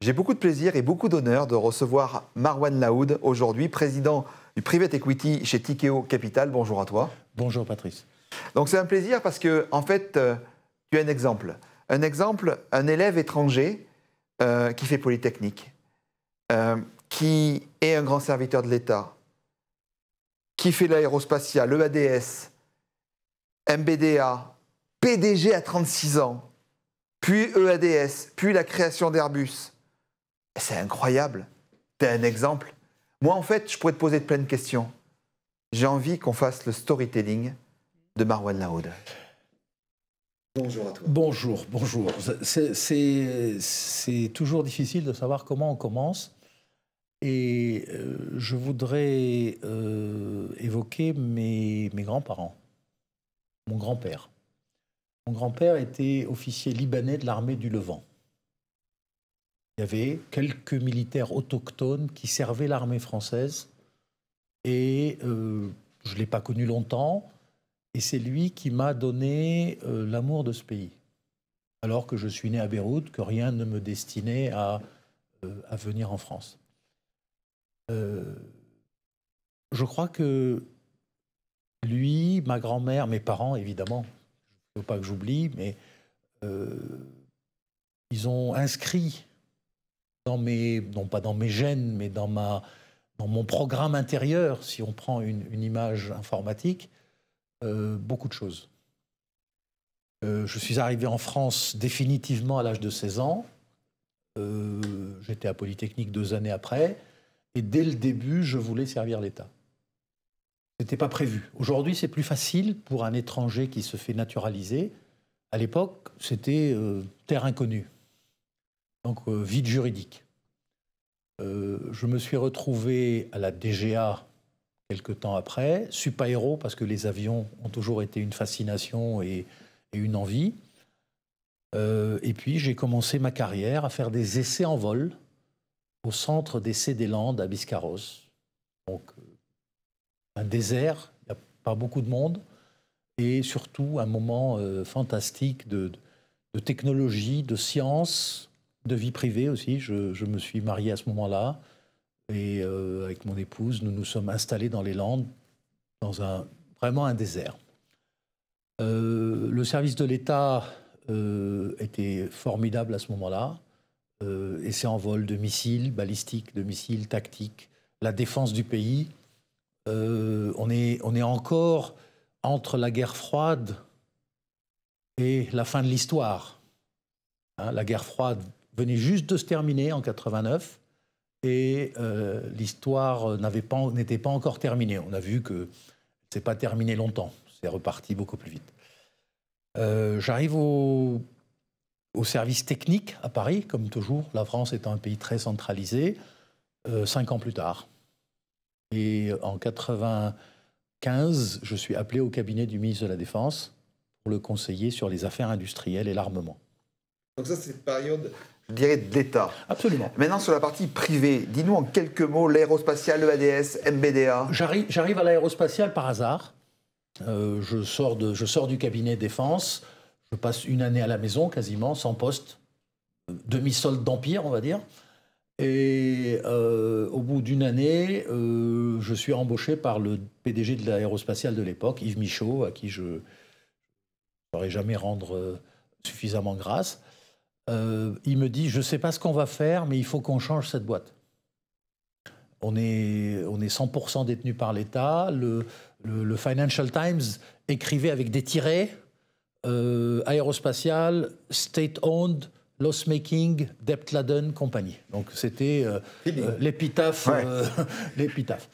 J'ai beaucoup de plaisir et beaucoup d'honneur de recevoir Marwan Laoud, aujourd'hui président du Private Equity chez Tikehau Capital. Bonjour à toi. Bonjour Patrice. Donc c'est un plaisir parce que, en fait, tu as un exemple. Un élève étranger qui fait Polytechnique, qui est un grand serviteur de l'État, qui fait l'aérospatial, l'EADS, MBDA, PDG à 36 ans, puis EADS, puis la création d'Airbus. C'est incroyable. Tu as un exemple. Moi, en fait, je pourrais te poser plein de questions. J'ai envie qu'on fasse le storytelling de Marwan Laoud. Bonjour à toi. Bonjour. C'est toujours difficile de savoir comment on commence. Et je voudrais évoquer mes grands-parents. Mon grand-père. Mon grand-père était officier libanais de l'armée du Levant. Il y avait quelques militaires autochtones qui servaient l'armée française. Et je ne l'ai pas connu longtemps. Et c'est lui qui m'a donné l'amour de ce pays. Alors que je suis né à Beyrouth, que rien ne me destinait à venir en France. Je crois que lui, ma grand-mère, mes parents, évidemment, il ne faut pas que j'oublie, mais ils ont inscrit non pas dans mes gènes, mais dans mon programme intérieur, si on prend une image informatique, beaucoup de choses. Je suis arrivé en France définitivement à l'âge de 16 ans. J'étais à Polytechnique 2 années après. Et dès le début, je voulais servir l'État. Ce n'était pas prévu. Aujourd'hui, c'est plus facile pour un étranger qui se fait naturaliser. À l'époque, c'était terre inconnue. Donc, vide juridique. Je me suis retrouvé à la DGA quelque temps après, Supaéro, parce que les avions ont toujours été une fascination et une envie. Et puis, j'ai commencé ma carrière à faire des essais en vol au centre d'essais des Landes à Biscarrosse. Donc, un désert, il n'y a pas beaucoup de monde, et surtout un moment fantastique de technologie, de science, de vie privée aussi. Je me suis marié à ce moment-là, et avec mon épouse, nous nous sommes installés dans les Landes, dans vraiment un désert. Le service de l'État était formidable à ce moment-là. Essais en vol de missiles, balistiques, de missiles tactiques, la défense du pays. On est encore entre la guerre froide et la fin de l'histoire. Hein, la guerre froide venait juste de se terminer en 89 et l'histoire n'était pas encore terminée. On a vu que c'est pas terminé longtemps. C'est reparti beaucoup plus vite. J'arrive au service technique à Paris, comme toujours, la France étant un pays très centralisé, 5 ans plus tard. Et en 1995, je suis appelé au cabinet du ministre de la Défense pour le conseiller sur les affaires industrielles et l'armement. Donc ça, c'est une période, je dirais, de l'État. Absolument. Maintenant, sur la partie privée, dis-nous en quelques mots l'aérospatial, l'EADS, MBDA. J'arrive à l'aérospatial par hasard. Je sors du cabinet défense. Je passe une année à la maison, quasiment, sans poste. Demi-solde d'empire, on va dire. Et au bout d'une année, je suis embauché par le PDG de l'aérospatiale de l'époque, Yves Michaud, à qui je ne saurais jamais rendre suffisamment grâce. Il me dit, je ne sais pas ce qu'on va faire, mais il faut qu'on change cette boîte. On est 100% détenu par l'État. Le Financial Times écrivait avec des tirets aérospatial, state-owned, loss-making, debt-laden compagnie. Donc c'était l'épitaphe. L'épitaphe.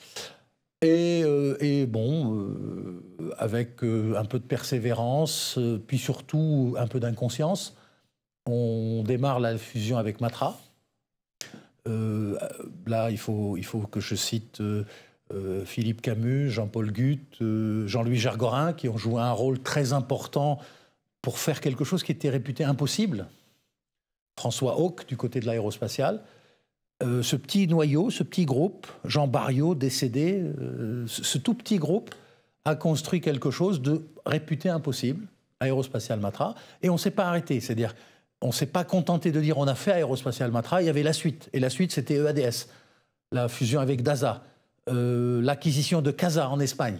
Et bon, avec un peu de persévérance, puis surtout un peu d'inconscience, on démarre la fusion avec Matra. Là, il faut que je cite Philippe Camus, Jean-Paul Guth, Jean-Louis Gergorin, qui ont joué un rôle très important pour faire quelque chose qui était réputé impossible. François Hauck, du côté de l'aérospatiale. Ce petit noyau, ce petit groupe, Jean Barriot, décédé, ce tout petit groupe a construit quelque chose de réputé impossible, Aérospatiale Matra, et on ne s'est pas arrêté. C'est-à-dire, on ne s'est pas contenté de dire on a fait Aérospatiale Matra, il y avait la suite. Et la suite, c'était EADS, la fusion avec DASA, l'acquisition de CASA en Espagne.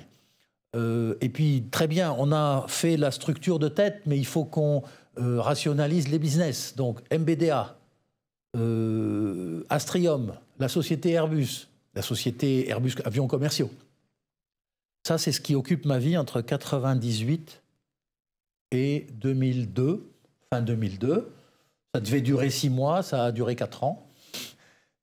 Et puis, très bien, on a fait la structure de tête, mais il faut qu'on rationalise les business. Donc, MBDA, Astrium, la société Airbus Avions Commerciaux. Ça, c'est ce qui occupe ma vie entre 98 et 2002, fin 2002. Ça devait durer 6 mois, ça a duré 4 ans.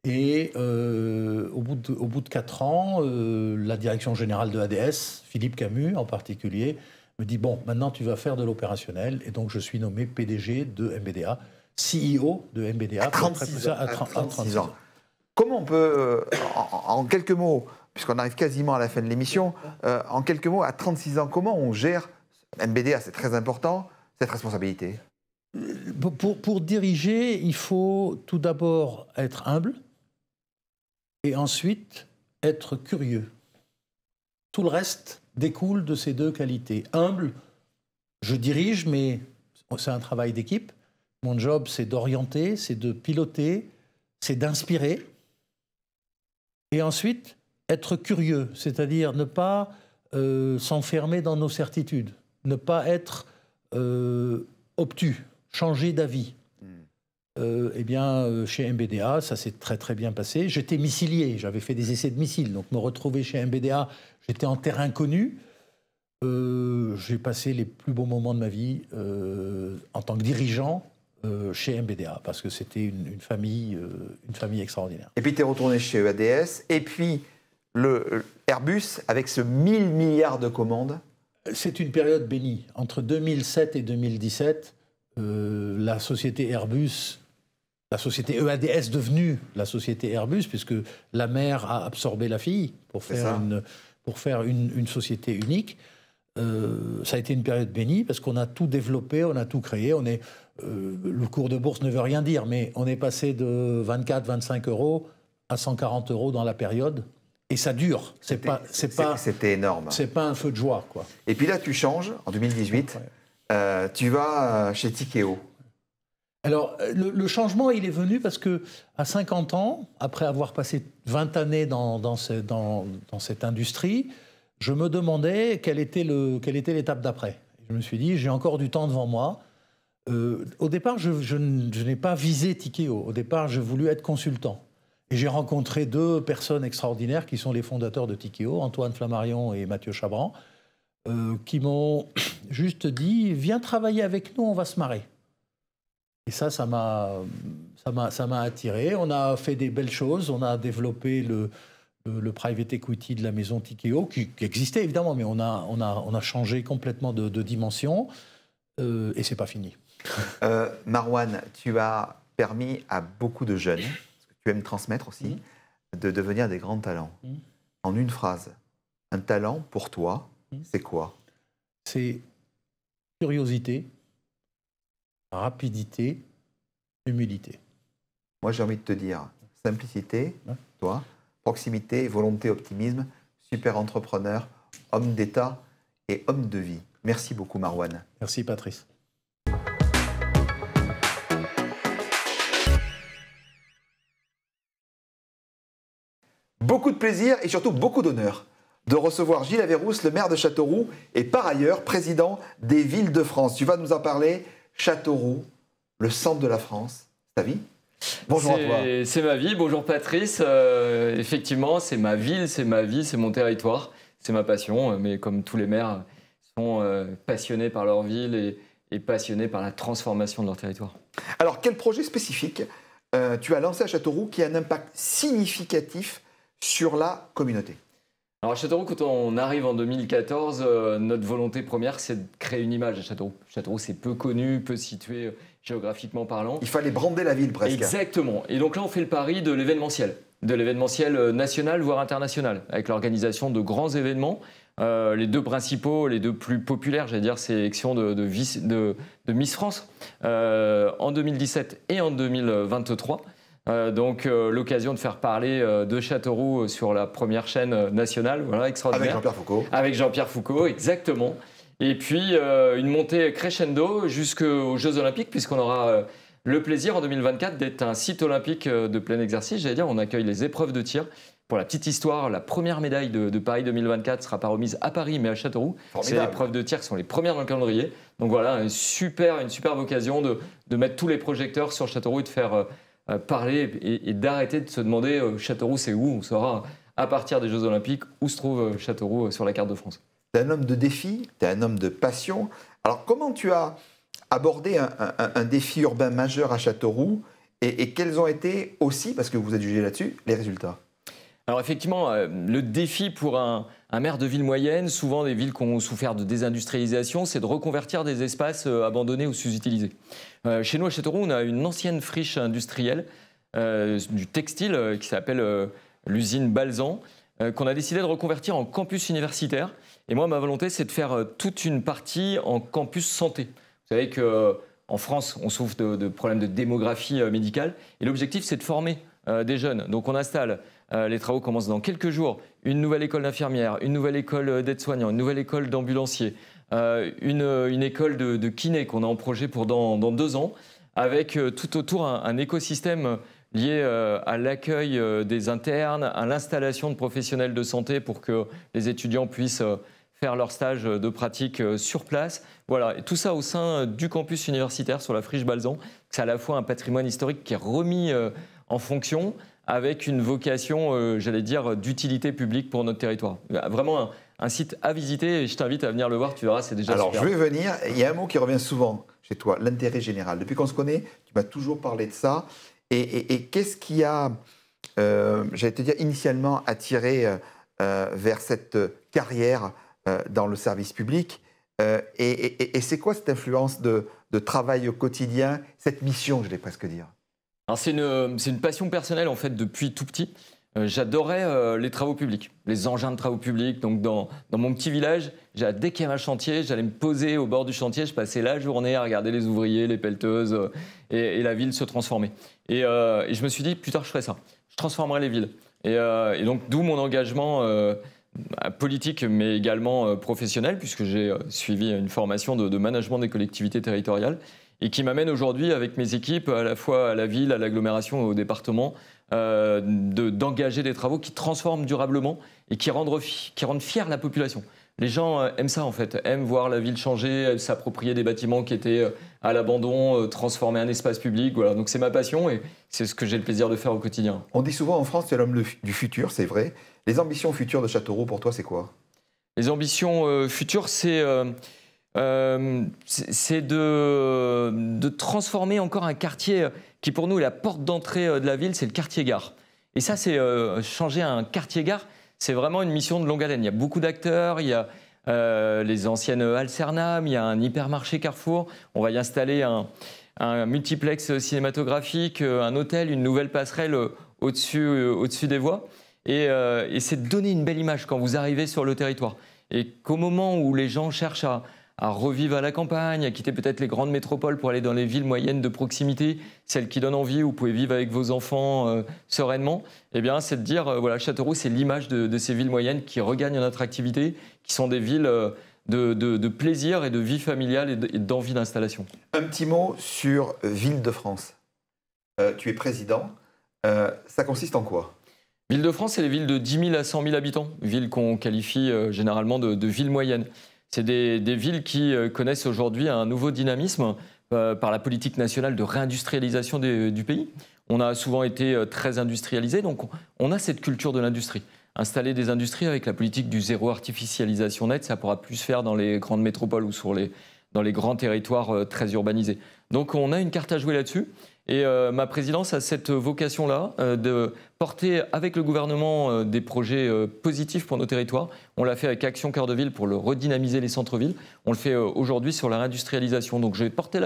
Et au bout de 4 ans, la direction générale de ADS, Philippe Camus en particulier, me dit « Bon, maintenant tu vas faire de l'opérationnel ». Et donc je suis nommé PDG de MBDA, CEO de MBDA. À 36 ans. Comment on peut, en quelques mots, puisqu'on arrive quasiment à la fin de l'émission, en quelques mots, à 36 ans, comment on gère, MBDA c'est très important, cette responsabilité? Pour diriger, il faut tout d'abord être humble et ensuite être curieux. Tout le reste découle de ces 2 qualités. Humble, je dirige, mais c'est un travail d'équipe. Mon job, c'est d'orienter, c'est de piloter, c'est d'inspirer. Et ensuite, être curieux, c'est-à-dire ne pas s'enfermer dans nos certitudes, ne pas être obtus, changer d'avis. Eh bien, chez MBDA, ça s'est très très bien passé. J'étais missilier, j'avais fait des essais de missiles, donc me retrouver chez MBDA, j'étais en terrain connu. J'ai passé les plus beaux moments de ma vie en tant que dirigeant chez MBDA, parce que c'était une famille extraordinaire. Et puis tu es retourné chez EADS, et puis le Airbus, avec ce 1000 milliards de commandes. C'est une période bénie. Entre 2007 et 2017, la société Airbus, la société EADS devenue la société Airbus, puisque la mère a absorbé la fille pour faire une société unique. Ça a été une période bénie parce qu'on a tout développé, on a tout créé. Le cours de bourse ne veut rien dire, mais on est passé de 24-25 euros à 140 euros dans la période. Et ça dure. C'était énorme. C'est pas un feu de joie, quoi. Et puis là, tu changes en 2018. Tu vas chez Tikeo. Alors, le changement, il est venu parce que à 50 ans, après avoir passé 20 années dans cette industrie, je me demandais quelle était l'étape d'après. Je me suis dit, j'ai encore du temps devant moi. Au départ, je n'ai pas visé Tikeo. Au départ, j'ai voulu être consultant. Et j'ai rencontré 2 personnes extraordinaires qui sont les fondateurs de Tikeo, Antoine Flammarion et Mathieu Chabran, qui m'ont juste dit « Viens travailler avec nous, on va se marrer ». Et ça m'a attiré. On a fait des belles choses. On a développé le private equity de la maison Tikeo, qui existait évidemment, mais on a changé complètement de dimension. Et c'est pas fini. Marwan, tu as permis à beaucoup de jeunes, tu aimes transmettre aussi, de devenir des grands talents. En une phrase, un talent pour toi, c'est quoi? C'est curiosité, rapidité, humilité. Moi, j'ai envie de te dire simplicité, toi, proximité, volonté, optimisme, super entrepreneur, homme d'État et homme de vie. Merci beaucoup, Marwan. Merci, Patrice. Beaucoup de plaisir et surtout beaucoup d'honneur de recevoir Gilles Averrousse, le maire de Châteauroux et par ailleurs président des villes de France. Tu vas nous en parler. Châteauroux, le centre de la France, c'est ta vie? Bonjour à toi. C'est ma vie, bonjour Patrice. Effectivement, c'est ma ville, c'est ma vie, c'est mon territoire, c'est ma passion. Mais comme tous les maires sont passionnés par leur ville et passionnés par la transformation de leur territoire. Alors, quel projet spécifique tu as lancé à Châteauroux qui a un impact significatif sur la communauté? Alors à Châteauroux, quand on arrive en 2014, notre volonté première, c'est de créer une image à Châteauroux. Châteauroux, c'est peu connu, peu situé géographiquement parlant. Il fallait brander la ville presque. Exactement. Et donc là, on fait le pari de l'événementiel national, voire international, avec l'organisation de grands événements. Les 2 principaux, les 2 plus populaires, j'allais dire, c'est l'élection de Miss France en 2017 et en 2023. Donc l'occasion de faire parler de Châteauroux sur la première chaîne nationale, voilà, extraordinaire. Avec Jean-Pierre Foucault. Avec Jean-Pierre Foucault, exactement. Et puis une montée crescendo jusqu'aux Jeux Olympiques, puisqu'on aura le plaisir en 2024 d'être un site olympique de plein exercice. J'allais dire, on accueille les épreuves de tir. Pour la petite histoire, la première médaille de Paris 2024 ne sera pas remise à Paris, mais à Châteauroux. C'est les épreuves de tir qui sont les premières dans le calendrier. Donc voilà, une superbe occasion de mettre tous les projecteurs sur Châteauroux et de faire parler et d'arrêter de se demander Châteauroux, c'est où? On saura à partir des Jeux Olympiques où se trouve Châteauroux sur la carte de France. Tu es un homme de défi, tu es un homme de passion. Alors comment tu as abordé un défi urbain majeur à Châteauroux et quels ont été aussi, parce que vous êtes jugé là-dessus, les résultats? Alors effectivement, le défi pour un maire de ville moyenne, souvent des villes qui ont souffert de désindustrialisation, c'est de reconvertir des espaces abandonnés ou sous-utilisés. Chez nous à Châteauroux, on a une ancienne friche industrielle du textile qui s'appelle l'usine Balzan, qu'on a décidé de reconvertir en campus universitaire. Et moi, ma volonté, c'est de faire toute une partie en campus santé. Vous savez qu'en France, on souffre de problèmes de démographie médicale. Et l'objectif, c'est de former des jeunes. Donc on installe, les travaux commencent dans quelques jours, une nouvelle école d'infirmières, une nouvelle école d'aides-soignants, une nouvelle école d'ambulanciers, une école de kiné qu'on a en projet pour dans 2 ans, avec tout autour un écosystème lié à l'accueil des internes, à l'installation de professionnels de santé pour que les étudiants puissent faire leur stage de pratique sur place. Voilà, et tout ça au sein du campus universitaire sur la friche Balzan. C'est à la fois un patrimoine historique qui est remis en fonction avec une vocation, j'allais dire, d'utilité publique pour notre territoire. Vraiment un site à visiter et je t'invite à venir le voir, tu verras, c'est déjà super. Alors, je vais venir. Il y a un mot qui revient souvent chez toi, l'intérêt général. Depuis qu'on se connaît, tu m'as toujours parlé de ça. Et qu'est-ce qui a, j'allais te dire, initialement attiré vers cette carrière dans le service public et c'est quoi cette influence de travail au quotidien, cette mission, je vais presque dire? Alors c'est une passion personnelle en fait depuis tout petit. J'adorais les travaux publics, les engins de travaux publics. Donc dans mon petit village, dès qu'il y avait un chantier, j'allais me poser au bord du chantier. Je passais la journée à regarder les ouvriers, les pelleteuses et la ville se transformer. Et je me suis dit, plus tard, je ferai ça. Je transformerai les villes. Et donc d'où mon engagement politique, mais également professionnel, puisque j'ai suivi une formation de management des collectivités territoriales et qui m'amène aujourd'hui avec mes équipes à la fois à la ville, à l'agglomération et au département d'engager des travaux qui transforment durablement et qui rendent fière la population. Les gens aiment ça en fait, aiment voir la ville changer, s'approprier des bâtiments qui étaient à l'abandon, transformer un espace public. Voilà. Donc c'est ma passion et c'est ce que j'ai le plaisir de faire au quotidien. On dit souvent en France, tu es l'homme du futur, c'est vrai. Les ambitions futures de Châteauroux, pour toi, c'est quoi? Les ambitions futures, c'est de transformer encore un quartier qui pour nous est la porte d'entrée de la ville, c'est le quartier-gare. Et ça, c'est changer un quartier-gare, c'est vraiment une mission de longue haleine. Il y a beaucoup d'acteurs, il y a les anciennes Alcernam, il y a un hypermarché Carrefour, on va y installer un multiplex cinématographique, un hôtel, une nouvelle passerelle au-dessus des voies. Et c'est de donner une belle image quand vous arrivez sur le territoire. Et qu'au moment où les gens cherchent à revivre à la campagne, à quitter peut-être les grandes métropoles pour aller dans les villes moyennes de proximité, celles qui donnent envie, où vous pouvez vivre avec vos enfants sereinement, eh bien, c'est de dire, voilà, Châteauroux, c'est l'image de ces villes moyennes qui regagnent en attractivité, qui sont des villes de plaisir et de vie familiale et d'envie d'installation. Un petit mot sur Ville-de-France. Tu es président. Ça consiste en quoi? Ville-de-France, c'est les villes de 10 000 à 100 000 habitants, villes qu'on qualifie généralement de villes moyennes. C'est des villes qui connaissent aujourd'hui un nouveau dynamisme par la politique nationale de réindustrialisation du pays. On a souvent été très industrialisé, donc on a cette culture de l'industrie. Installer des industries avec la politique du zéro artificialisation nette, ça pourra plus se faire dans les grandes métropoles ou dans les grands territoires très urbanisés. Donc on a une carte à jouer là-dessus. Et ma présidence a cette vocation-là de porter avec le gouvernement des projets positifs pour nos territoires. On l'a fait avec Action Cœur de Ville pour le redynamiser les centres-villes. On le fait aujourd'hui sur la réindustrialisation. Donc je vais porter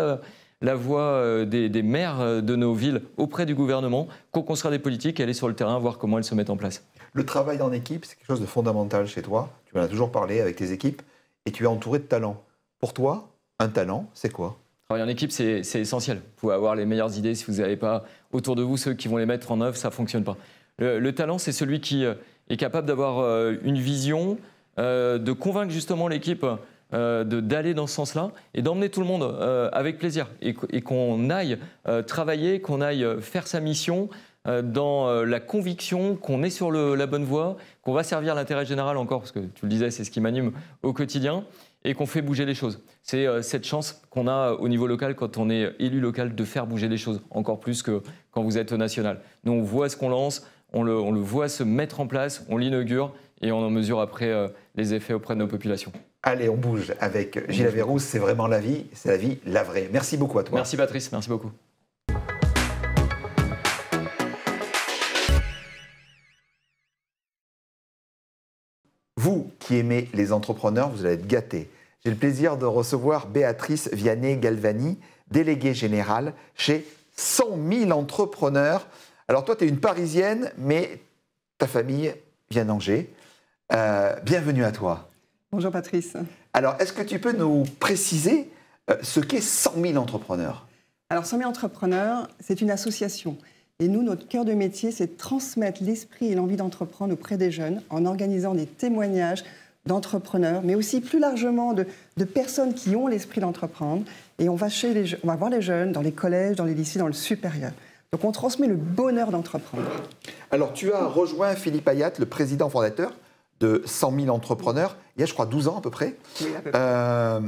la voix des maires de nos villes auprès du gouvernement, co-construire des politiques et aller sur le terrain voir comment elles se mettent en place. Le travail en équipe, c'est quelque chose de fondamental chez toi. Tu m'en as toujours parlé avec tes équipes et tu es entouré de talents. Pour toi, un talent, c'est quoi? Travailler en équipe, c'est essentiel. Vous pouvez avoir les meilleures idées, si vous n'avez pas autour de vous ceux qui vont les mettre en œuvre, ça ne fonctionne pas. Le talent, c'est celui qui est capable d'avoir une vision, de convaincre justement l'équipe d'aller dans ce sens-là et d'emmener tout le monde avec plaisir et qu'on aille travailler, qu'on aille faire sa mission dans la conviction qu'on est sur la bonne voie, qu'on va servir l'intérêt général encore, parce que tu le disais, c'est ce qui m'anime au quotidien, et qu'on fait bouger les choses. C'est cette chance qu'on a au niveau local quand on est élu local de faire bouger les choses, encore plus que quand vous êtes au national. Nous, on voit ce qu'on lance, on le voit se mettre en place, on l'inaugure et on en mesure après les effets auprès de nos populations. Allez, on bouge avec Gilles Averroux, c'est vraiment la vie, c'est la vie, la vraie. Merci beaucoup à toi. Merci Patrice, merci beaucoup. Vous qui aimez les entrepreneurs, vous allez être gâtés. J'ai le plaisir de recevoir Béatrice Vianney-Galvani, déléguée générale chez 100 000 entrepreneurs. Alors toi, tu es une Parisienne, mais ta famille vient d'Angers. Bienvenue à toi. Bonjour Patrice. Alors, est-ce que tu peux nous préciser ce qu'est 100 000 entrepreneurs? Alors 100 000 entrepreneurs, c'est une association. Et nous, notre cœur de métier, c'est de transmettre l'esprit et l'envie d'entreprendre auprès des jeunes en organisant des témoignages d'entrepreneurs, mais aussi plus largement de personnes qui ont l'esprit d'entreprendre. Et on va voir les jeunes dans les collèges, dans les lycées, dans le supérieur. Donc on transmet le bonheur d'entreprendre. Alors tu as rejoint Philippe Ayat, le président fondateur de 100 000 entrepreneurs, il y a je crois 12 ans à peu près. Oui, à peu près.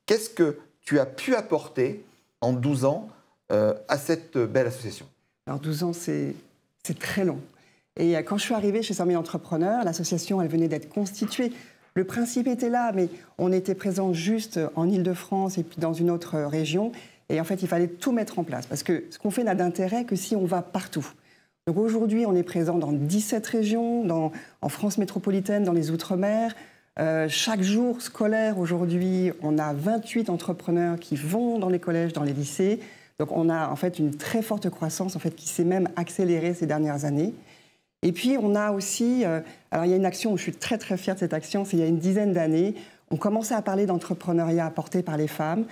Qu'est-ce que tu as pu apporter en 12 ans à cette belle association? Alors 12 ans, c'est très long. Et quand je suis arrivée chez 100 000 entrepreneurs, l'association, elle venait d'être constituée. Le principe était là, mais on était présent juste en Île-de-France et puis dans une autre région. Et en fait, il fallait tout mettre en place. Parce que ce qu'on fait n'a d'intérêt que si on va partout. Donc aujourd'hui, on est présent dans 17 régions, en France métropolitaine, dans les Outre-mer. Chaque jour scolaire, aujourd'hui, on a 28 entrepreneurs qui vont dans les collèges, dans les lycées. Donc on a en fait une très forte croissance en fait, qui s'est même accélérée ces dernières années. Et puis on a aussi, alors il y a une action où je suis très très fière de cette action, c'est il y a une dizaine d'années, on commençait à parler d'entrepreneuriat apporté par les femmes.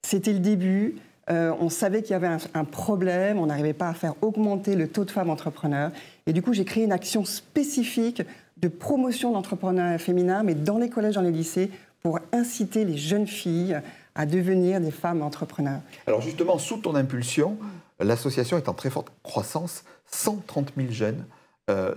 C'était le début, on savait qu'il y avait un problème, on n'arrivait pas à faire augmenter le taux de femmes entrepreneurs. Et du coup j'ai créé une action spécifique de promotion d'entrepreneuriat féminin, mais dans les collèges, dans les lycées, pour inciter les jeunes filles à devenir des femmes entrepreneurs. Alors justement, sous ton impulsion, l'association est en très forte croissance, 130 000 jeunes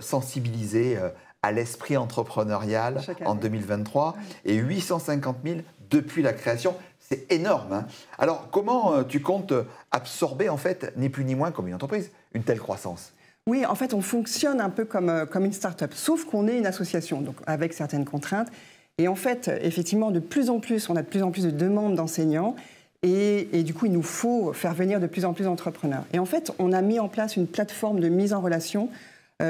sensibilisés à l'esprit entrepreneurial en 2023 et 850 000 depuis la création. C'est énorme. Hein. Alors comment tu comptes absorber, en fait, ni plus ni moins comme une entreprise, une telle croissance? Oui, en fait, on fonctionne un peu comme une start-up, sauf qu'on est une association, donc avec certaines contraintes. Et en fait, effectivement, on a de plus en plus de demandes d'enseignants et du coup, il nous faut faire venir de plus en plus d'entrepreneurs. Et en fait, on a mis en place une plateforme de mise en relation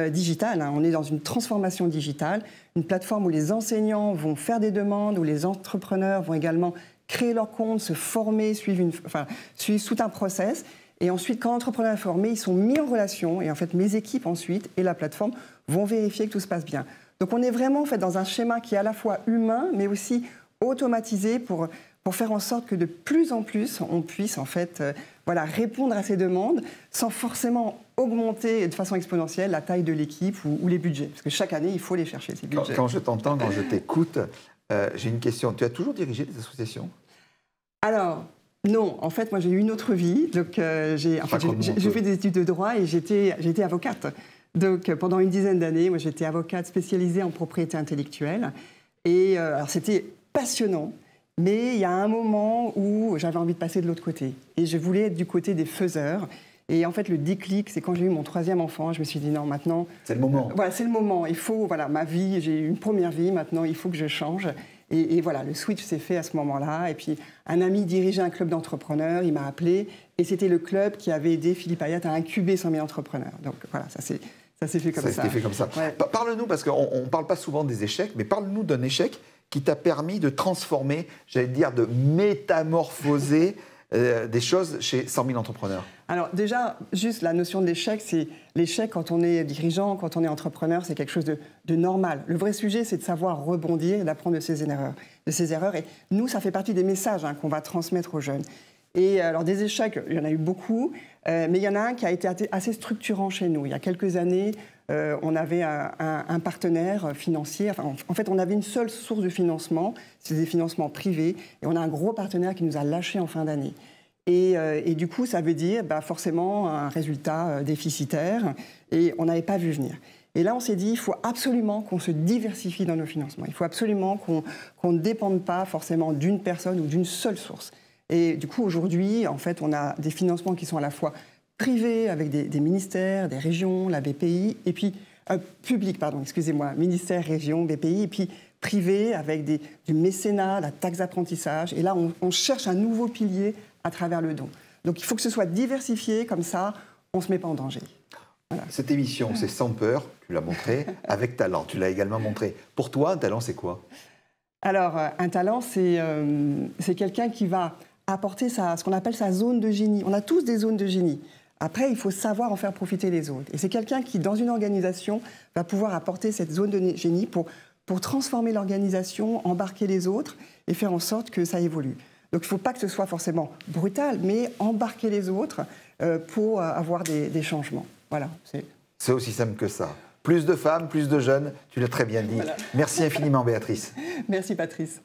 digitale. Hein. On est dans une transformation digitale, une plateforme où les enseignants vont faire des demandes, où les entrepreneurs vont également créer leur compte, se former, suivre tout un process. Et ensuite, quand l'entrepreneur est formé, ils sont mis en relation. Et en fait, mes équipes ensuite et la plateforme vont vérifier que tout se passe bien. Donc on est vraiment en fait, dans un schéma qui est à la fois humain, mais aussi automatisé pour faire en sorte que de plus en plus, on puisse en fait, répondre à ces demandes sans forcément augmenter de façon exponentielle la taille de l'équipe ou les budgets. Parce que chaque année, il faut les chercher, ces budgets. Quand je t'entends, quand je t'écoute, j'ai une question. Tu as toujours dirigé des associations? Alors, non. En fait, moi, j'ai eu une autre vie. Donc, j'ai fait des études de droit et j'étais avocate. Donc, pendant une dizaine d'années, moi, j'étais avocate spécialisée en propriété intellectuelle. Et alors, c'était passionnant. Mais il y a un moment où j'avais envie de passer de l'autre côté. Et je voulais être du côté des faiseurs. Et en fait, le déclic, c'est quand j'ai eu mon 3e enfant, je me suis dit non, maintenant... C'est le moment. Voilà, c'est le moment. Il faut, ma vie, j'ai eu une première vie, maintenant, il faut que je change. Et voilà, le switch s'est fait à ce moment-là. Et puis, un ami dirigeait un club d'entrepreneurs, il m'a appelé. Et c'était le club qui avait aidé Philippe Ayat à incuber 100 000 entrepreneurs. Donc voilà, ça s'est fait comme ça. Ça s'est fait comme ça. Ouais. Parle-nous, parce qu'on ne parle pas souvent des échecs, mais parle-nous d'un échec qui t'a permis de transformer, j'allais dire, de métamorphoser des choses chez 100 000 entrepreneurs. Alors déjà, juste la notion d'échec, c'est l'échec quand on est dirigeant, quand on est entrepreneur, c'est quelque chose de normal. Le vrai sujet, c'est de savoir rebondir et d'apprendre de ses erreurs. Et nous, ça fait partie des messages qu'on va transmettre aux jeunes. Et alors des échecs, il y en a eu beaucoup, mais il y en a un qui a été assez structurant chez nous. Il y a quelques années, on avait un partenaire financier. Enfin, en fait, on avait une seule source de financement, c'est des financements privés, et on a un gros partenaire qui nous a lâchés en fin d'année. Et du coup, ça veut dire forcément un résultat déficitaire, et on n'avait pas vu venir. Et là, on s'est dit, il faut absolument qu'on se diversifie dans nos financements. Il faut absolument qu'on ne dépende pas forcément d'une personne ou d'une seule source. Et du coup, aujourd'hui, en fait, on a des financements qui sont à la fois privés, avec des ministères, des régions, la BPI, et puis publics, pardon, excusez-moi, ministère, région, BPI, et puis privés avec du mécénat, la taxe d'apprentissage. Et là, on cherche un nouveau pilier à travers le don. Donc, il faut que ce soit diversifié, comme ça, on ne se met pas en danger. Voilà. Cette émission, c'est sans peur, tu l'as montré, avec talent, tu l'as également montré. Pour toi, un talent, c'est quoi? Alors, un talent, c'est quelqu'un qui va apporter ce qu'on appelle sa zone de génie. On a tous des zones de génie. Après, il faut savoir en faire profiter les autres. Et c'est quelqu'un qui, dans une organisation, va pouvoir apporter cette zone de génie pour transformer l'organisation, embarquer les autres et faire en sorte que ça évolue. Donc, il ne faut pas que ce soit forcément brutal, mais embarquer les autres pour avoir des changements. Voilà. C'est aussi simple que ça. Plus de femmes, plus de jeunes, tu l'as très bien dit. Voilà. Merci infiniment, Béatrice. Merci, Patrice.